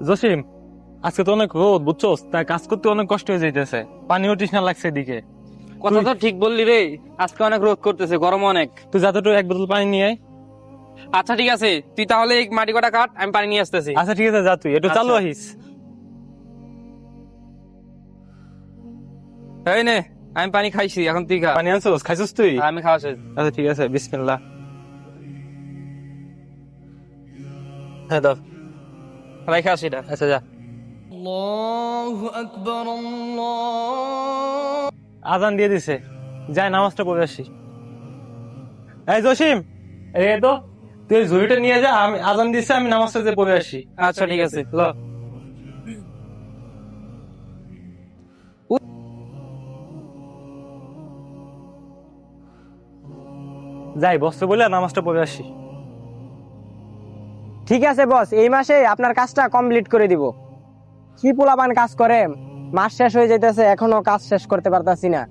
জসিম, আজকে তো অনেক রোদ বুঝছোস, তাই কাজ করতে অনেক কষ্ট হয়ে যাইতেছে। পানিও তৃষ্ণা লাগছে এদিকে। কথা তো ঠিক বললি রে, আজকে অনেক রোদ করতেছে, গরম অনেক। তুই যাতে একটু এক বোতল পানি নিয়ে আয়। আচ্ছা ঠিক আছে, তুই তাহলে এই মাটি কটা কাট, আমি পানি নিয়ে আসতেছি। আচ্ছা ঠিক আছে, যা তুই একটু চালু আচ্ছা। আহিস। এই নে, আমি পানি খাইছি, এখন তুই খা। পানি আনছোস, খাইছিস তুই? আমি খাওয়া শেষ। আচ্ছা ঠিক আছে, বিসমিল্লাহ। হ্যাঁ দাও। রাইখা আসি এটা। আচ্ছা যা। আজান দিয়ে দিছে, যাই নামাজটা পড়ে আসি। এই জসিম, এই তো তুই এই ঝুড়িটা নিয়ে যা, আমি আজান দিছে, আমি নামাজটা যে পড়ে আসি। আচ্ছা ঠিক আছে। ল। যাই বসতে বলে নামাজটা পড়ে আসি। ঠিক আছে বস, এই মাসে আপনার কাজটা কমপ্লিট করে দিব। কি পোলাপান কাজ করে, মাস শেষ হয়ে যাইতেছে এখনো কাজ শেষ করতে পারতাছি না।